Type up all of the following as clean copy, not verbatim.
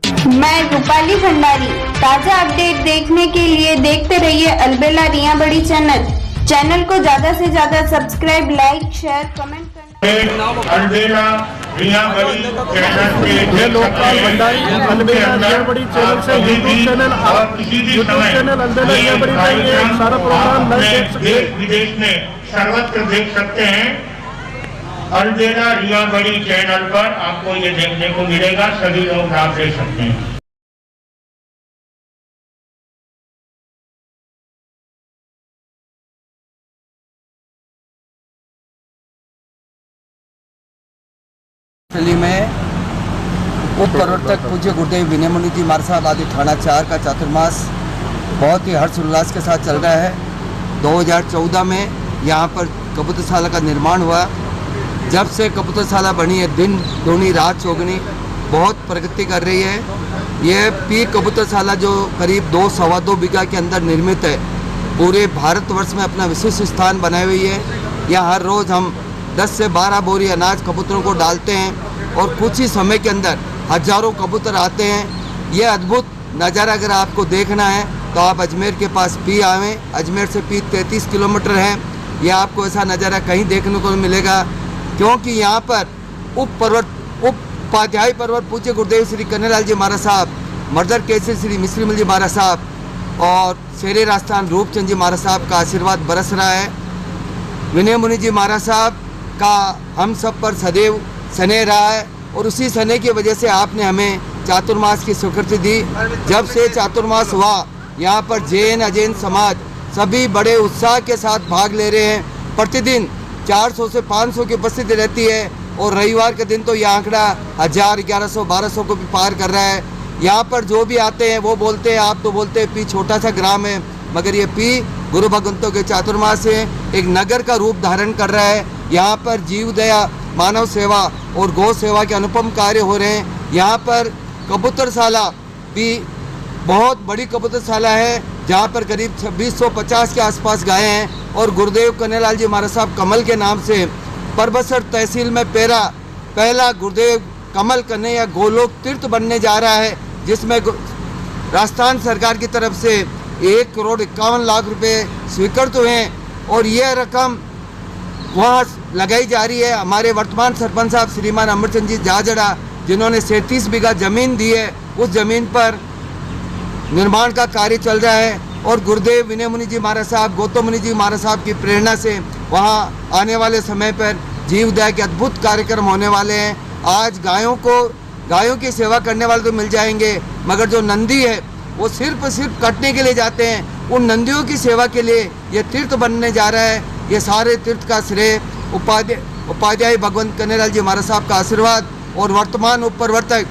मैं रूपाली भंडारी। ताजा अपडेट देखने के लिए देखते रहिए अलबेला रिया बड़ी चैनल को ज्यादा से ज्यादा सब्सक्राइब, लाइक, शेयर, कमेंट करना। अलबेला रिया बड़ी चैनल पे ये लोकपाल भंडारी अलबेला रिया बड़ी चैनल से यूट्यूब चैनल अलबेला रिया बड़ी का ये सारा प्रोग्राम लाइव देश विदेश में सर्वत्र देख सकते हैं। अलबेला रिया बड़ी चैनल पर आपको ये देखने को मिलेगा, सभी लोग लाभ ले सकते हैं। में उप प्रवर्तक पूज्य गुरुदेव विनय मुनि जी महाराज साहब आदि थाना 4 का चातुर्मास बहुत ही हर्ष उल्लास के साथ चल रहा है। 2014 में यहाँ पर कबूतरशाला का निर्माण हुआ। जब से कबूतरशाला बनी है, दिन दूनी रात चौगनी बहुत प्रगति कर रही है। ये पी कबूतरशाला जो करीब 2-2.25 बीघा के अंदर निर्मित है, पूरे भारतवर्ष में अपना विशिष्ट स्थान बनाई हुई है। यहाँ हर रोज़ हम 10 से 12 बोरी अनाज कबूतरों को डालते हैं और कुछ ही समय के अंदर हजारों कबूतर आते हैं। ये अद्भुत नज़ारा अगर आपको देखना है तो आप अजमेर के पास पी आवें। अजमेर से पी 33 किलोमीटर है। ये आपको ऐसा नज़ारा कहीं देखने को मिलेगा, क्योंकि यहाँ पर उपाध्याय पर्वत पूज्य गुरुदेव श्री कन्हैयालाल जी महाराज साहब, मर्दर केसरी श्री मिश्रीमल जी महाराज साहब और शेरे राजस्थान रूपचंद जी महाराज साहब का आशीर्वाद बरस रहा है। विनय मुनि जी महाराज साहब का हम सब पर सदैव स्नेह रहा है और उसी स्नेह की वजह से आपने हमें चातुर्मास की स्वीकृति दी। जब से चातुर्मास हुआ, यहाँ पर जैन अजैन समाज सभी बड़े उत्साह के साथ भाग ले रहे हैं। प्रतिदिन 400 से 500 की उपस्थिति रहती है और रविवार के दिन तो यह आंकड़ा 1000, 1100, 1200 को भी पार कर रहा है। यहाँ पर जो भी आते हैं वो बोलते हैं, आप तो बोलते हैं पी छोटा सा ग्राम है, मगर ये पी गुरु भगवंतों के चातुर्मास से एक नगर का रूप धारण कर रहा है। यहाँ पर जीव दया, मानव सेवा और गौ सेवा के अनुपम कार्य हो रहे हैं। यहाँ पर कबूतरशाला भी बहुत बड़ी कबूतरशाला है, जहाँ पर करीब 2650 के आसपास गायें हैं और गुरुदेव कन्हैयालाल जी महाराज साहब कमल के नाम से परबसर तहसील में पहला गुरुदेव कमल कन्हैया गोलोक तीर्थ बनने जा रहा है, जिसमें राजस्थान सरकार की तरफ से 1,51,00,000 रुपये स्वीकृत हुए हैं और यह रकम वहाँ लगाई जा रही है। हमारे वर्तमान सरपंच साहब श्रीमान अमरचंद जी जाजड़ा, जिन्होंने 37 बीघा ज़मीन दी है, उस ज़मीन पर निर्माण का कार्य चल रहा है और गुरुदेव विनय मुनि जी महाराज साहब, गौतम मुनि जी महाराज साहब की प्रेरणा से वहाँ आने वाले समय पर जीवदया के अद्भुत कार्यक्रम होने वाले हैं। आज गायों की सेवा करने वाले तो मिल जाएंगे, मगर जो नंदी है वो सिर्फ कटने के लिए जाते हैं। उन नंदियों की सेवा के लिए ये तीर्थ बनने जा रहा है। ये सारे तीर्थ का श्रेय उपाध्याय भगवंत कन्हैयालाल जी महाराज साहब का आशीर्वाद और वर्तमान उप प्रवर्तक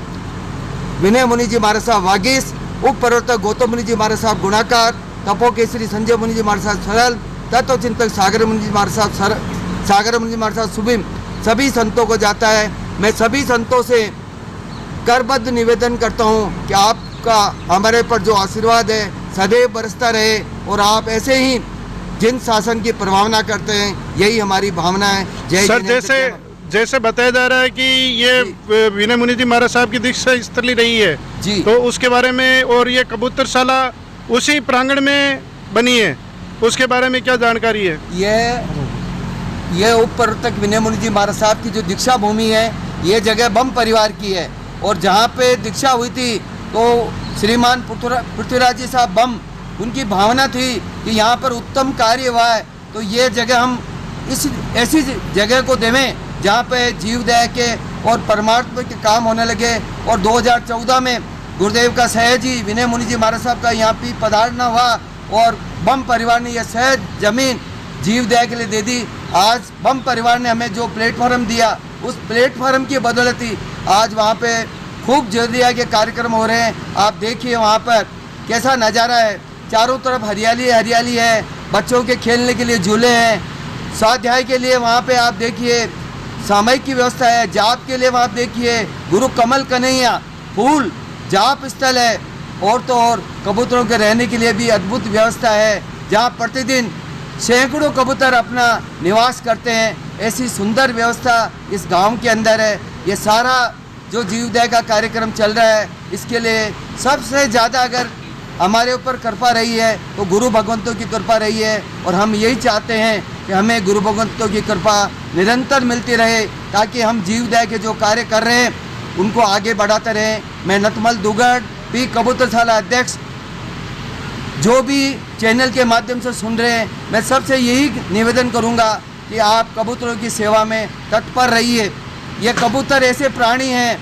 विनय मुनि जी महाराज साहब वागीश, उप प्रवर्तक गौतम मुनि जी महाराज साहब गुणाकार, तपो केसरी संजय मुनि जी महाराज साहब सरल, तत्व चिंतक सागर मुनि जी महाराज साहब सुभिम, सभी संतों को जाता है। मैं सभी संतों से करबद्ध निवेदन करता हूँ कि आपका हमारे पर जो आशीर्वाद है सदैव बरसता रहे और आप ऐसे ही जिन शासन की प्रभावना करते हैं, यही हमारी भावना है। जय सर, जैसे बताया जा रहा है कि ये विनय मुनि जी महाराज साहब की दीक्षा स्थली रही है जी, तो उसके बारे में, और ये कबूतरशाला उसी प्रांगण में बनी है, उसके बारे में क्या जानकारी है? ये उप प्रवर्तक विनय मुनि जी महाराज साहब की जो दीक्षा भूमि है, ये जगह बम परिवार की है और जहाँ पे दीक्षा हुई थी तो श्रीमान पृथ्वीराज जी साहब बम, उनकी भावना थी कि यहाँ पर उत्तम कार्य हुआ है, तो ये जगह हम ऐसी जगह को देवें जहाँ पे जीवदया के और परमात्मा के काम होने लगे। और 2014 में गुरुदेव का सहज विनय मुनि जी महाराज साहब का यहाँ पे पधारना हुआ और बम परिवार ने यह सहज जमीन जीवदया के लिए दे दी। आज बम परिवार ने हमें जो प्लेटफॉर्म दिया, उस प्लेटफॉर्म की बदौलत ही आज वहाँ पे खूब जीवदया के कार्यक्रम हो रहे हैं। आप देखिए वहाँ पर कैसा नज़ारा है, चारों तरफ हरियाली हरियाली है, बच्चों के खेलने के लिए झूले हैं, स्वाध्याय के लिए वहाँ पे आप देखिए सामयिक की व्यवस्था है, जाप के लिए वहाँ देखिए गुरु कमल कन्हैया फूल जाप स्थल है, और तो और कबूतरों के रहने के लिए भी अद्भुत व्यवस्था है, जहाँ प्रतिदिन सैकड़ों कबूतर अपना निवास करते हैं। ऐसी सुंदर व्यवस्था इस गांव के अंदर है। ये सारा जो जीवदया का कार्यक्रम चल रहा है, इसके लिए सबसे ज़्यादा अगर हमारे ऊपर कृपा रही है तो गुरु भगवंतों की कृपा रही है। और हम यही चाहते हैं कि हमें गुरु भगवंतों की कृपा निरंतर मिलती रहे, ताकि हम जीवदया के जो कार्य कर रहे हैं उनको आगे बढ़ाते रहें। मैं नतमल दुगड़ पी कबूतरशाला अध्यक्ष, जो भी चैनल के माध्यम से सुन रहे हैं, मैं सबसे यही निवेदन करूंगा कि आप कबूतरों की सेवा में तत्पर रहिए। ये कबूतर ऐसे प्राणी हैं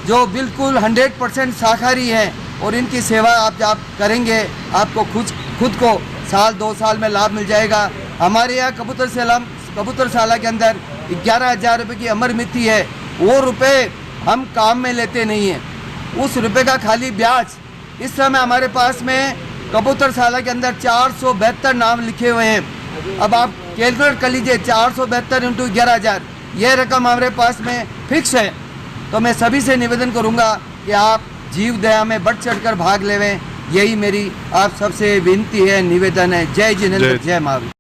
जो बिल्कुल 100% शाकाहारी हैं, और इनकी सेवा आप करेंगे, आपको खुद को साल 2 साल में लाभ मिल जाएगा। हमारे यहाँ कबूतरशाला के अंदर 11,000 रुपये की अमर मिति है। वो रुपये हम काम में लेते नहीं हैं, उस रुपये का खाली ब्याज। इस समय हमारे पास में कबूतरशाला के अंदर 472 नाम लिखे हुए हैं। अब आप कैलकुलेट कर लीजिए, 472 × 11,000, यह रकम हमारे पास में फिक्स है। तो मैं सभी से निवेदन करूंगा कि आप जीवदया में बढ़ चढ़कर भाग लेवें, यही मेरी आप सबसे विनती है, निवेदन है। जय जिनेंद्र, जय महावीर।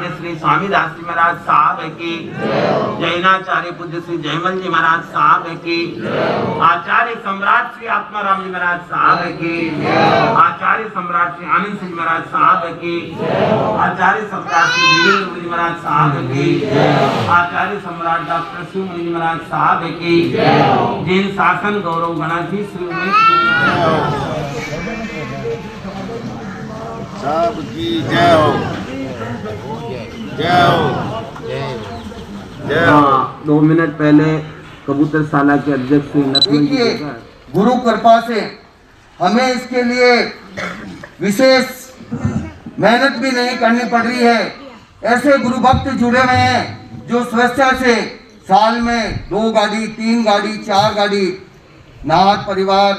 कुंडलित स्वामी दास जी महाराज साहब की, जैनाचार्य पूज्य श्री जयमल जी महाराज साहब की, आचार्य सम्राट श्री आत्माराम जी महाराज साहब की, आचार्य सम्राट श्री आनंद सिंह महाराज साहब की, आचार्य सम्राट श्री वीरेंद्र जी महाराज साहब की, आचार्य सम्राट डॉक्टर शिव जी महाराज साहब की, जिन शासन गौरव गणाधीश श्री उमेश साहब की जय हो, जय हो, जय हो। 2 मिनट पहले कबूतरशाला के अध्यक्ष श्री नतमल जी, गुरु कृपा से हमें इसके लिए विशेष मेहनत भी नहीं करनी पड़ रही है। ऐसे गुरु भक्त जुड़े हुए हैं जो स्वेच्छा से साल में 2 गाड़ी, 3 गाड़ी, 4 गाड़ी, नाहर परिवार,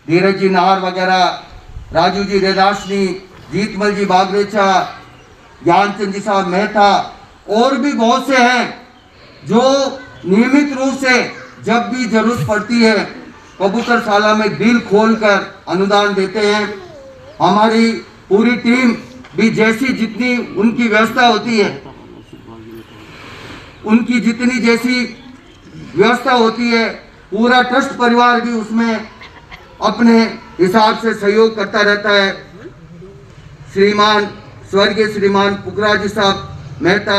धीरज जी नाहर वगैरह, राजू जी रेदाशनी, जीतमल जी बागरेचा, ज्ञानचंद जी साहब मेहता, और भी बहुत से हैं जो नियमित रूप से जब भी जरूरत पड़ती है कबूतरशाला में दिल खोलकर अनुदान देते हैं। हमारी पूरी टीम भी जैसी जितनी उनकी व्यवस्था होती है, उनकी जितनी जैसी व्यवस्था होती है, पूरा ट्रस्ट परिवार भी उसमें अपने हिसाब से सहयोग करता रहता है। श्रीमान स्वर्गीय श्रीमान पुखराज साहब मेहता,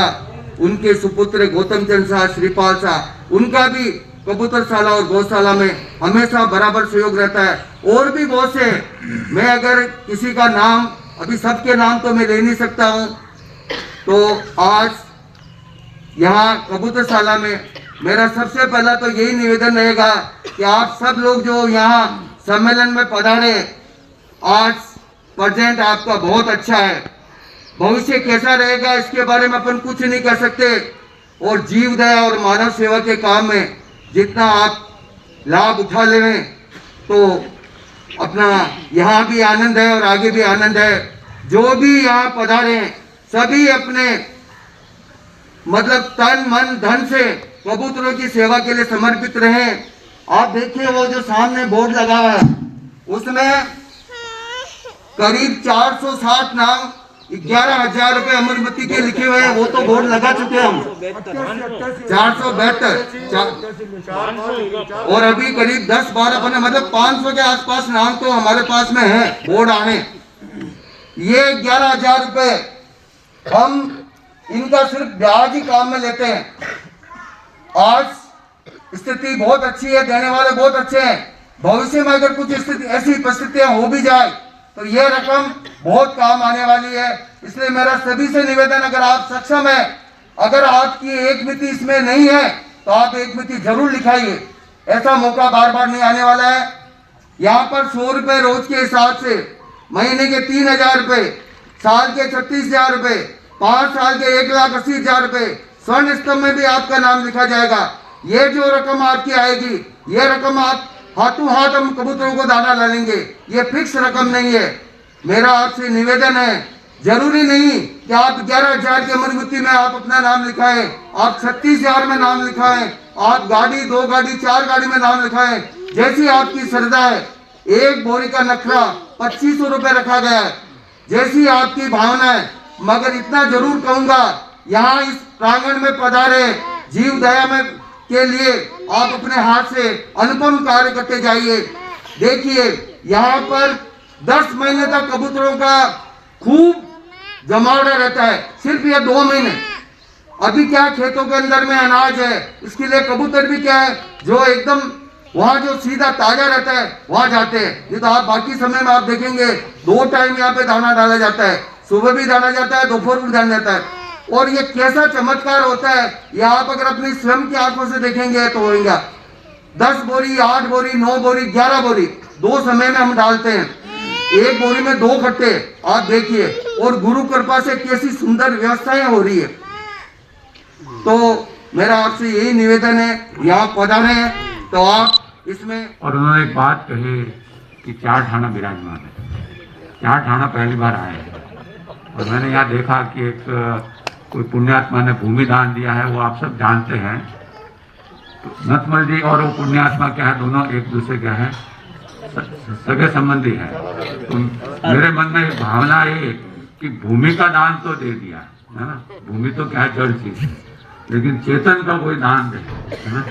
उनके सुपुत्र गौतम चंद साहब, श्रीपाल साहब, उनका भी कबूतरशाला और गौशाला में हमेशा बराबर सहयोग रहता है। और भी बहुत से, मैं अगर किसी का नाम, अभी सबके नाम तो मैं ले नहीं सकता हूँ, तो आज यहाँ कबूतरशाला में मेरा सबसे पहला तो यही निवेदन रहेगा कि आप सब लोग जो यहाँ सम्मेलन में पधारे, आज प्रेजेंट आपका बहुत अच्छा है। भविष्य कैसा रहेगा इसके बारे में अपन कुछ नहीं कर सकते, और जीवदया और मानव सेवा के काम में जितना आप लाभ उठा लें तो अपना यहाँ भी आनंद है और आगे भी आनंद है। जो भी यहाँ पधारे हैं सभी अपने मतलब तन मन धन से कबूतरों की सेवा के लिए समर्पित रहें। आप देखिए वो जो सामने बोर्ड लगा हुआ है उसमें करीब 460 नाम 11,000 रुपए अमरमती के लिखे हुए हैं। वो तो बोर्ड लगा चुके हम 472 और अभी करीब 10-12 बने, मतलब 500 के आसपास नाम तो हमारे पास में है बोर्ड आने। ये 11,000 रुपए हम इनका सिर्फ ब्याज ही काम में लेते हैं। आज स्थिति बहुत अच्छी है, देने वाले बहुत अच्छे हैं। भविष्य में अगर कुछ स्थिति ऐसी परिस्थितियां हो भी जाए तो ये रकम बहुत काम आने वाली है। इसलिए मेरा सभी से निवेदन, अगर आप सक्षम है, अगर आपकी एक मिति इसमें नहीं है तो आप एक मिति जरूर लिखाइए। ऐसा मौका बार बार नहीं आने वाला है। यहाँ पर 100 रुपये रोज के हिसाब से, महीने के 3,000 रुपये, साल के 36,000 रुपये, 5 साल के 1,80,000 रुपये, स्वर्ण स्तंभ में भी आपका नाम लिखा जाएगा। ये जो रकम आपकी आएगी, ये रकम आप हाथों हाथ हम कबूतरों को दाना डालेंगे। ये फिक्स रकम नहीं है। मेरा आपसे निवेदन है, जरूरी नहीं कि आप 11,000 की अमरगुत्ती में आप अपना नाम लिखाएं, आप 36,000 में नाम लिखाएं, आप गाड़ी, 2 गाड़ी, 4 गाड़ी में नाम लिखाएं, जैसी आपकी श्रद्धा है। एक बोरी का नखरा 2500 रुपये रखा गया है, जैसी आपकी भावना है। मगर इतना जरूर कहूंगा, यहाँ इस प्रांगण में पधारे जीव दया में के लिए आप अपने हाथ से अनुपम कार्य करते जाइए। देखिए, यहाँ पर 10 महीने तक कबूतरों का खूब जमावड़ा रहता है, सिर्फ ये 2 महीने। अभी क्या खेतों के अंदर में अनाज है, इसके लिए कबूतर भी क्या है, जो एकदम वहाँ जो सीधा ताजा रहता है वहाँ जाते हैं। ये तो आप बाकी समय में आप देखेंगे 2 टाइम यहाँ पे दाना डाला जाता है, सुबह भी डाला जाता है, दोपहर भी डाला जाता है। और ये कैसा चमत्कार होता है, ये आप अगर अपनी स्वयं की आंखों से देखेंगे तो होगा। 10 बोरी, 8 बोरी, 9 बोरी, 11 बोरी 2 समय में हम डालते हैं। एक बोरी में 2 खट्टे, आप देखिए। और गुरु कृपा से कैसी सुंदर व्यवस्थाएं हो रही है। तो मेरा आपसे यही निवेदन है, यहाँ पधारे हैं तो आप इसमें। और उन्होंने एक बात कही कि 4 ठाना विराजमान है। 4 ठाना पहली बार आए हैं। और मैंने यहाँ देखा कि एक कोई पुण्यात्मा ने भूमि दान दिया है, वो आप सब जानते हैं। तो नथमल जी और वो पुण्यात्मा क्या है, दोनों एक दूसरे क्या है, सगे संबंधी है। तो मेरे मन में भावना ये कि भूमि का दान तो दे दिया है ना, भूमि तो क्या है, जड़ चीज है, लेकिन चेतन का कोई दान दे, है ना,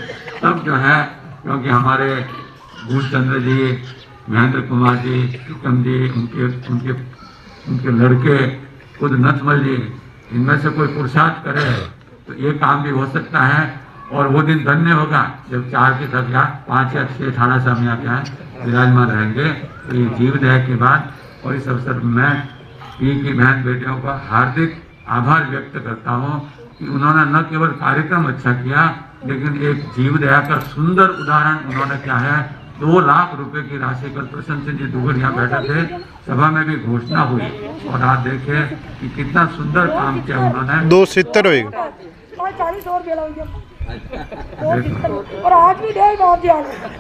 तब जो है। क्योंकि हमारे गुणचंद्र जी, महेंद्र कुमार जी, प्रीतम जी, उनके लड़के, खुद नथमल जी, इनमें से कोई पुरुषार्थ करे तो ये काम भी हो सकता है। और वो दिन धन्य होगा जब 4 की संख्या 5 या 6 ठाणा से हम यहाँ क्या है विराजमान रहेंगे। तो ये जीव दया के बाद, और इस अवसर में मैं पी की बहन बेटियों का हार्दिक आभार व्यक्त करता हूँ कि उन्होंने न केवल कार्यक्रम अच्छा किया, लेकिन एक जीव दया का सुंदर उदाहरण उन्होंने क्या है, 2 लाख रुपए की राशि कल प्रसन्न सिंह जी दुगड़ यहाँ बैठे थे, सभा में भी घोषणा हुई। और आप देखे कि कितना सुंदर काम किया उन्होंने। 270 होएगा और 40 और बेला और आज भी दे बाप जी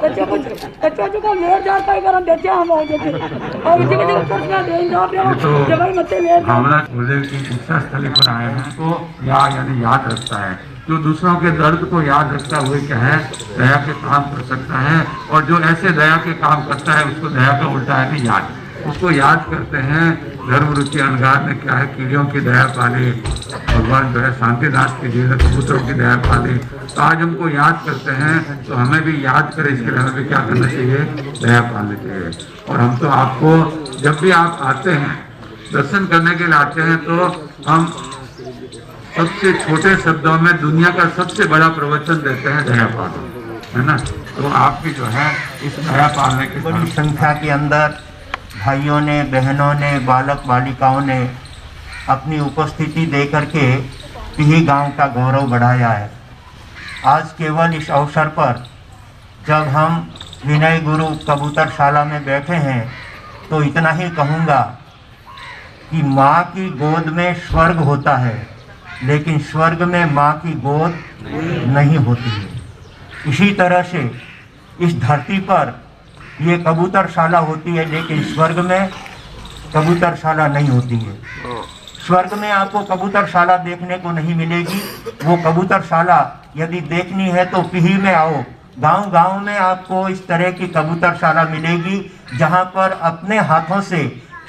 बच्चों को लेर जाता है करम देते हम और देते और इसी के प्रश्न दे ना जब भाई मत ले भावना गुरुदेव की इच्छा स्थली पर आए हैं तो यानी याद रखता है, जो दूसरों के दर्द को याद रखता हुए क्या है, दया के काम कर सकता है। और जो ऐसे दया के काम करता है उसको दया का उल्टा है नहीं याद, उसको याद करते हैं। धर्म रुचि अनगार ने क्या है, कीड़ियों की दया पाली, भगवान जो है शांतिदास की जी ने कबूतरों की दया पाली। तो आज हमको याद करते हैं तो हमें भी याद करें, इसके लिए हमें भी क्या करना चाहिए, दया पालनी चाहिए। और हम तो आपको जब भी आप आते हैं, दर्शन करने के लिए आते हैं, तो हम सबसे छोटे शब्दों में दुनिया का सबसे बड़ा प्रवचन देते हैं, दया पालो, है ना। तो आप भी जो है इस दया पालने की बड़ी संख्या के अंदर भाइयों ने, बहनों ने, बालक बालिकाओं ने अपनी उपस्थिति दे करके यही गांव का गौरव बढ़ाया है। आज केवल इस अवसर पर जब हम विनय गुरु कबूतरशाला में बैठे हैं तो इतना ही कहूँगा कि माँ की गोद में स्वर्ग होता है, लेकिन स्वर्ग में माँ की गोद नहीं होती है। इसी तरह से इस धरती पर ये कबूतरशाला होती है, लेकिन स्वर्ग में कबूतरशाला नहीं होती है। स्वर्ग में आपको कबूतरशाला देखने को नहीं मिलेगी। वो कबूतरशाला यदि देखनी है तो पीही में आओ, गांव-गांव में आपको इस तरह की कबूतरशाला मिलेगी, जहां पर अपने हाथों से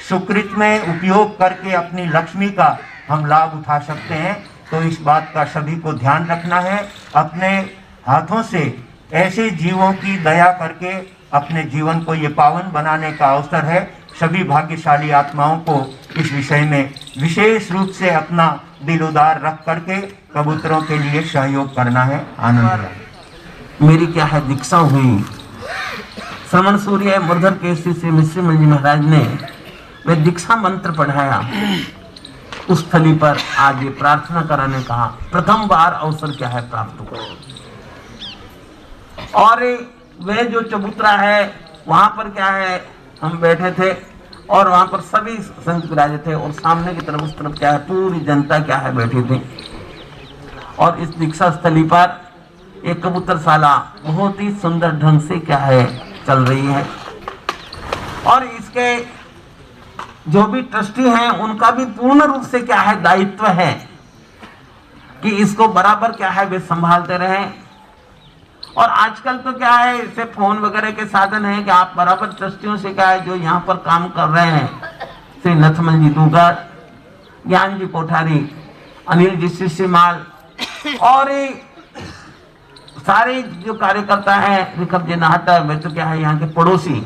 सुकृत में उपयोग करके अपनी लक्ष्मी का हम लाभ उठा सकते हैं। तो इस बात का सभी को ध्यान रखना है। अपने हाथों से ऐसे जीवों की दया करके अपने जीवन को ये पावन बनाने का अवसर है। सभी भाग्यशाली आत्माओं को इस विषय में विशेष रूप से अपना दिल उदार रख करके कबूतरों के लिए सहयोग करना है। आनंद मेरी क्या है दीक्षा हुई, श्रवण सूर्य मुरधर केसरी श्री मिश्री जी महाराज ने वे दीक्षा मंत्र पढ़ाया, उस स्थली पर आज ये प्रार्थना कराने का प्रथम बार अवसर क्या है प्राप्त हुआ। और वह जो चबूतरा है वहां पर क्या है, हम बैठे थे और वहां पर सभी संत विराजे थे और सामने की तरफ उस तरफ क्या है पूरी जनता क्या है बैठी थी। और इस दीक्षा स्थली पर एक कबूतरशाला बहुत ही सुंदर ढंग से क्या है चल रही है। और इसके जो भी ट्रस्टी हैं उनका भी पूर्ण रूप से क्या है दायित्व है कि इसको बराबर क्या है वे संभालते रहें। और आजकल तो क्या है इसे फोन वगैरह के साधन है कि आप बराबर ट्रस्टियों से क्या है जो यहाँ पर काम कर रहे हैं, श्री नथमल जी दूगर, ज्ञान जी कोठारी, अनिल जी शिष्यमाल और सारे जो कार्यकर्ता हैं, रिखब जी नाहटा, वे तो क्या है यहाँ के पड़ोसी।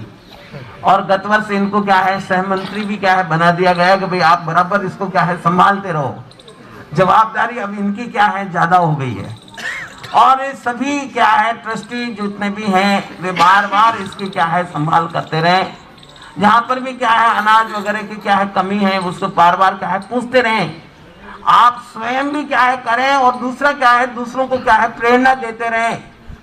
और गत वर्ष इनको क्या है सहमंत्री भी क्या है बना दिया गया कि भाई आप बराबर इसको क्या है संभालते रहो। जवाबदारी अब इनकी क्या है ज्यादा हो गई है। और सभी क्या है ट्रस्टी जितने भी हैं वे बार बार इसकी क्या है संभाल करते रहे। जहाँ पर भी क्या है अनाज वगैरह की क्या है कमी है उसको बार बार क्या है पूछते रहें। आप स्वयं भी क्या है करें और दूसरा क्या है दूसरों को क्या है प्रेरणा देते रहें।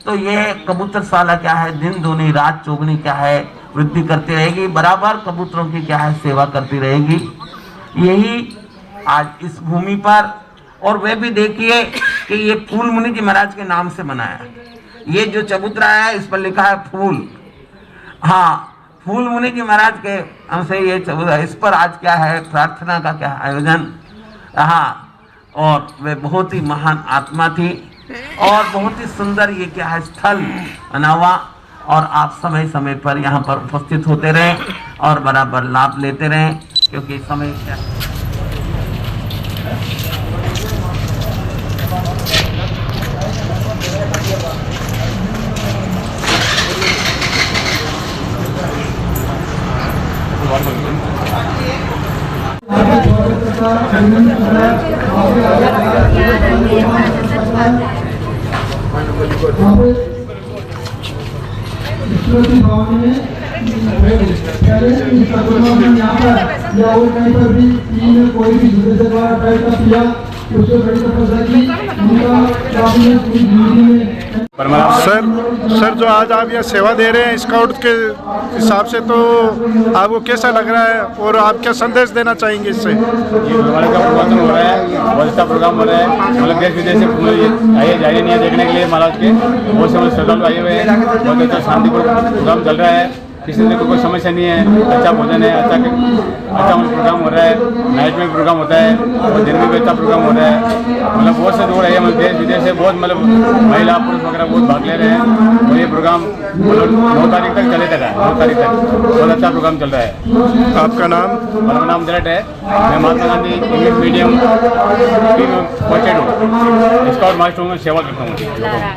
तो ये कबूतरशाला क्या है दिन दूनी रात चौगुनी क्या है वृद्धि करती रहेगी, बराबर कबूतरों की क्या है सेवा करती रहेगी। यही आज इस भूमि पर, और वे भी देखिए कि ये फूल मुनि जी महाराज के नाम से बनाया। ये जो चबूतरा है इस पर लिखा है फूल, हाँ फूल मुनि जी महाराज के हमसे ये चबूतरा, इस पर आज क्या है प्रार्थना का क्या आयोजन। हाँ, और वे बहुत ही महान आत्मा थी और बहुत ही सुंदर ये क्या है स्थल बना हुआ। और आप समय समय पर यहाँ पर उपस्थित होते रहें और बराबर लाभ लेते रहें, क्योंकि समय क्या सर जो आज आप यहाँ सेवा दे रहे हैं स्काउट के हिसाब से, तो आपको कैसा लग रहा है और आप क्या संदेश देना चाहेंगे इससे? ये गुरुद्वारे का प्रवचन हो रहा है, बहुत अच्छा प्रोग्राम हो रहा है। मतलब देश विदेश से आइए जा रही नहीं देखने के लिए महाराज के, बहुत से श्रद्धालु आए हुए हैं। बहुत अच्छा शांतिपूर्ण प्रोग्राम चल रहा है, किसी तरह कोई समस्या नहीं है। अच्छा भोजन है, अच्छा प्रोग्राम हो रहा है। नाइट में प्रोग्राम होता है और दिन में भी अच्छा प्रोग्राम हो रहा है। मतलब बहुत से लोग रहे मतलब देश विदेश से बहुत मतलब महिला पुरुष वगैरह बहुत भाग ले रहे हैं। और ये प्रोग्राम मतलब 9 तारीख तक चले तक है, 9 तारीख तक बहुत अच्छा प्रोग्राम चल रहा है। आपका नाम? मेरा नाम दिलट है, मैं महात्मा गांधी इंग्लिश मीडियम में पहुँचे हूँ, स्काउट मास्टर में सेवा करता हूँ।